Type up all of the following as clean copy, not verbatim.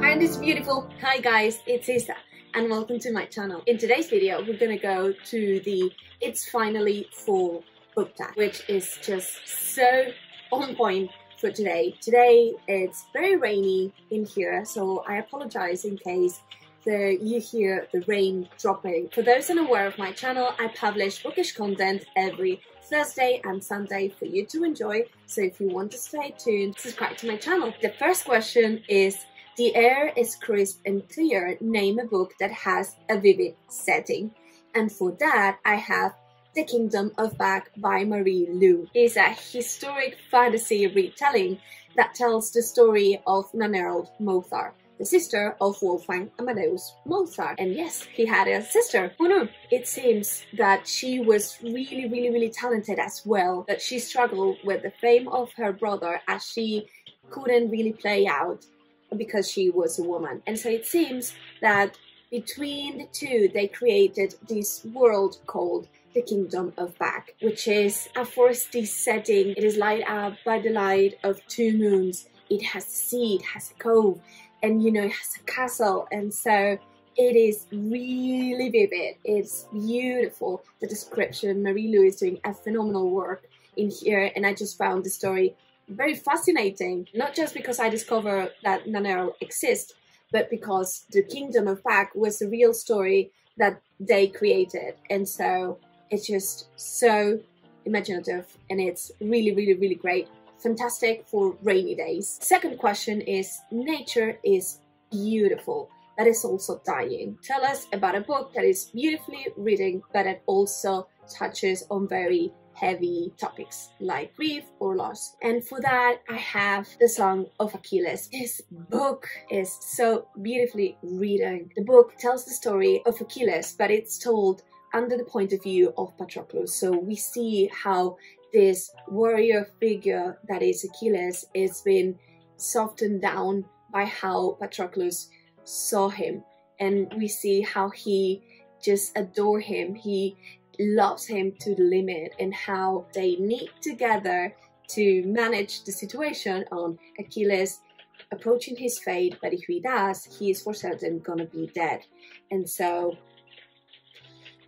And it's beautiful. Hi guys, it's Isa and welcome to my channel. In today's video we're gonna go to the It's Finally Fall book tag, which is just so on point for today. Today it's very rainy in here, so I apologize in case you hear the rain dropping. For those unaware of my channel, I publish bookish content every Thursday and Sunday for you to enjoy, so if you want to stay tuned, subscribe to my channel. The first question is, the air is crisp and clear. Name a book that has a vivid setting. And for that, I have The Kingdom of Bag by Marie Lu. It's a historic fantasy retelling that tells the story of Nannerl Mozart, the sister of Wolfgang Amadeus Mozart. And yes, he had a sister. Who knew? It seems that she was really talented as well, but she struggled with the fame of her brother as she couldn't really play out because she was a woman. And so it seems that between the two they created this world called the Kingdom of Bag, which is a foresty setting. It is light up by the light of two moons. It has a sea, it has a cove, and you know, it has a castle, and so it is really vivid. It's beautiful. The description, Marie Lu is doing a phenomenal work in here, and I just found the story very fascinating, not just because I discovered that Nannerl exists, but because the Kingdom of Bag was a real story that they created, and so it's just so imaginative, and it's really great. Fantastic for rainy days. Second question is, nature is beautiful, that is also dying. Tell us about a book that is beautifully written, but it also touches on very heavy topics like grief or loss. And for that, I have The Song of Achilles. This book is so beautifully written. The book tells the story of Achilles, but it's told under the point of view of Patroclus. So we see how this warrior figure that is Achilles is been softened down by how Patroclus saw him. And we see how he just adores him. He loves him to the limit, and how they knit together to manage the situation on Achilles approaching his fate, but if he does, he is for certain gonna be dead. And so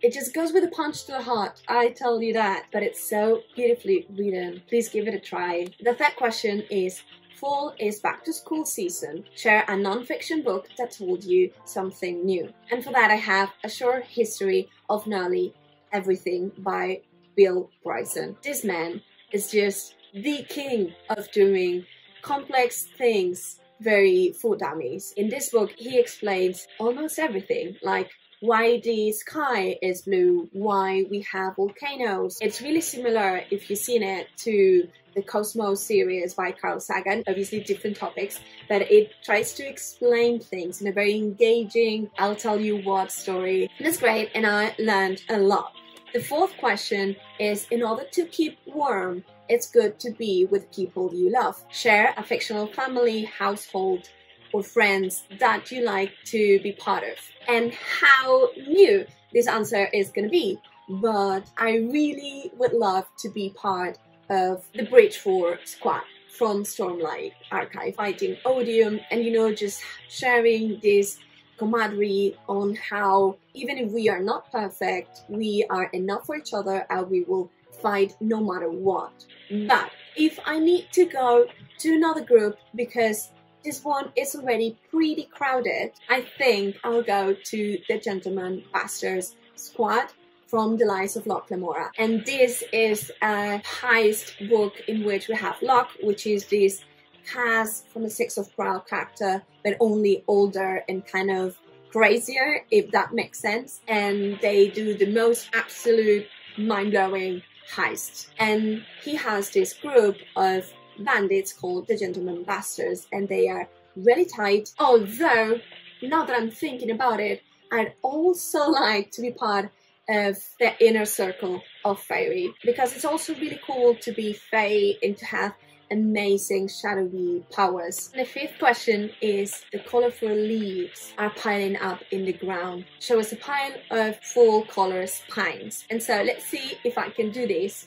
it just goes with a punch to the heart, I tell you that, but it's so beautifully written. Please give it a try. The third question is, fall is back to school season. Share a non-fiction book that told you something new. And for that I have A Short History of Nearly Everything by Bill Bryson. This man is just the king of doing complex things very for dummies. In this book he explains almost everything, like why the sky is blue, why we have volcanoes. It's really similar, if you've seen it, to the Cosmos series by Carl Sagan. Obviously different topics, but it tries to explain things in a very engaging, I'll tell you what story. That's great, and I learned a lot. The fourth question is, in order to keep warm, it's good to be with people you love. Share a fictional family, household, or friends that you like to be part of. And how new this answer is going to be, but I really would love to be part of the Bridge 4 squad from Stormlight archive, fighting Odium, and you know, just sharing this camaraderie on how even if we are not perfect, we are enough for each other and we will fight no matter what. But if I need to go to another group because this one is already pretty crowded, I think I'll go to the Gentleman Bastards squad from The Lies of Locke Lamora. And this is a heist book in which we have Locke, which is this cast from a Six of Crown character, but only older and kind of crazier, if that makes sense. And they do the most absolute mind-blowing heist. And he has this group of bandits called the Gentleman Bastards, and they are really tight. Although, now that I'm thinking about it, I'd also like to be part of the inner circle of fairy, because it's also really cool to be fae and to have amazing shadowy powers. And the fifth question is, the colorful leaves are piling up in the ground. Show us a pile of full colors pines. And so let's see if I can do this.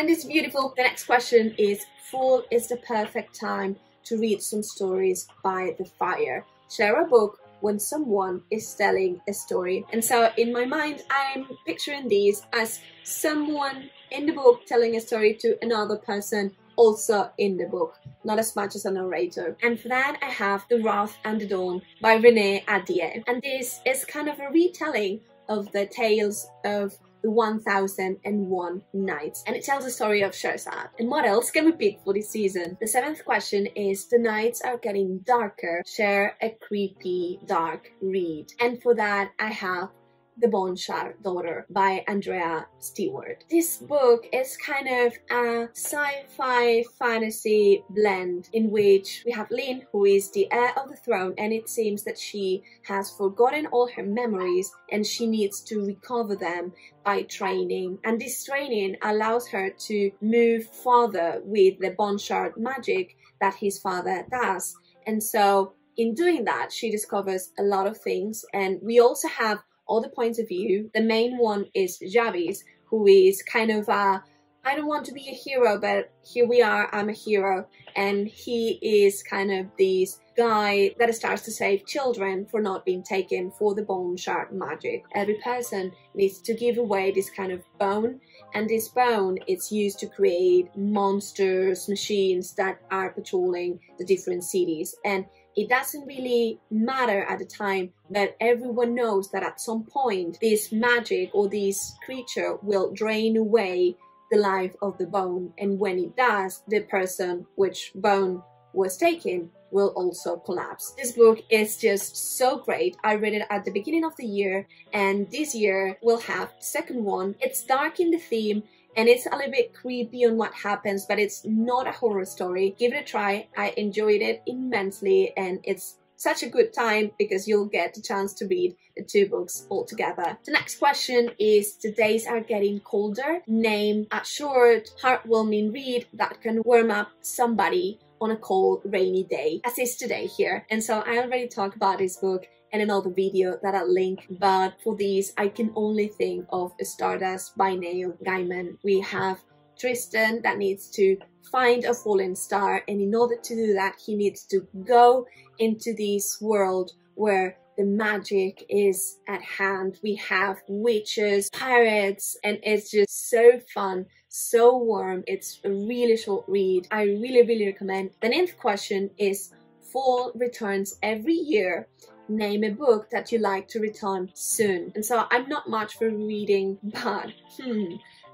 And it's beautiful. The next question is, fall is the perfect time to read some stories by the fire. Share a book when someone is telling a story. And so in my mind, I'm picturing these as someone in the book telling a story to another person also in the book, not as much as a narrator. And for that, I have The Wrath and the Dawn by Reneé Ahdieh. And this is kind of a retelling of the tales of the 1001 Nights, and it tells the story of Sherzad. And what else can we pick for this season? The 7th question is, the nights are getting darker. Share a creepy dark read. And for that, I have The Boneshard Daughter by Andrea Stewart. This book is kind of a sci-fi fantasy blend in which we have Lynch, who is the heir of the throne, and it seems that she has forgotten all her memories and she needs to recover them by training. And this training allows her to move further with the Boneshard magic that his father does. And so in doing that, she discovers a lot of things, and we also have all the points of view. The main one is Javis, who is kind of a, I don't want to be a hero, but here we are, I'm a hero. And he is kind of this guy that starts to save children for not being taken for the bone shard magic. Every person needs to give away this kind of bone, and this bone is used to create monsters, machines that are patrolling the different cities. And it doesn't really matter at the time, but everyone knows that at some point this magic or this creature will drain away the life of the bone, and when it does, the person which bone was taken will also collapse. This book is just so great. I read it at the beginning of the year, and this year we'll have the second one. It's dark in the theme, and it's a little bit creepy on what happens, but it's not a horror story. Give it a try. I enjoyed it immensely, and it's such a good time because you'll get the chance to read the two books all together. The next question is, the days are getting colder. Name a short, heartwarming read that can warm up somebody on a cold, rainy day, as is today here. And so I already talked about this book in another video that I'll link, but for these I can only think of Stardust by Neil Gaiman. We have Tristan that needs to find a fallen star, and in order to do that he needs to go into this world where the magic is at hand. We have witches, pirates, and it's just so fun, so warm. It's a really short read. I really recommend. The 9th question is, fall returns every year. Name a book that you like to return soon. And so I'm not much for reading, but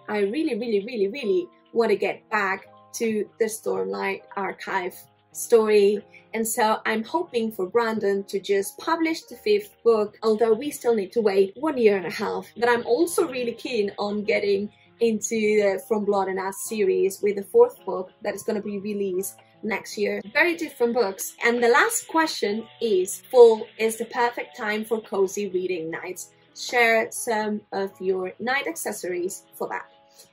I really want to get back to the Stormlight archive story. And so I'm hoping for Brandon to just publish the 5th book, although we still need to wait 1.5 years. But I'm also really keen on getting into the From Blood and Ash series with the 4th book that is going to be released next year. Very different books. And the last question is, fall is the perfect time for cozy reading nights. Share some of your night accessories for that.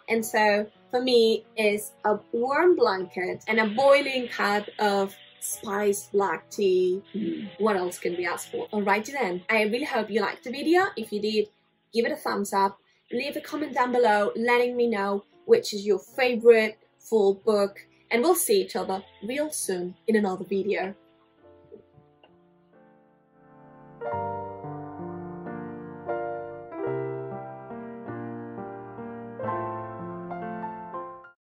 And so for me is a warm blanket and a boiling cup of spiced black tea. What else can we ask for? Alrighty then, I really hope you liked the video. If you did, give it a thumbs up. Leave a comment down below letting me know which is your favorite fall book, and we'll see each other real soon in another video.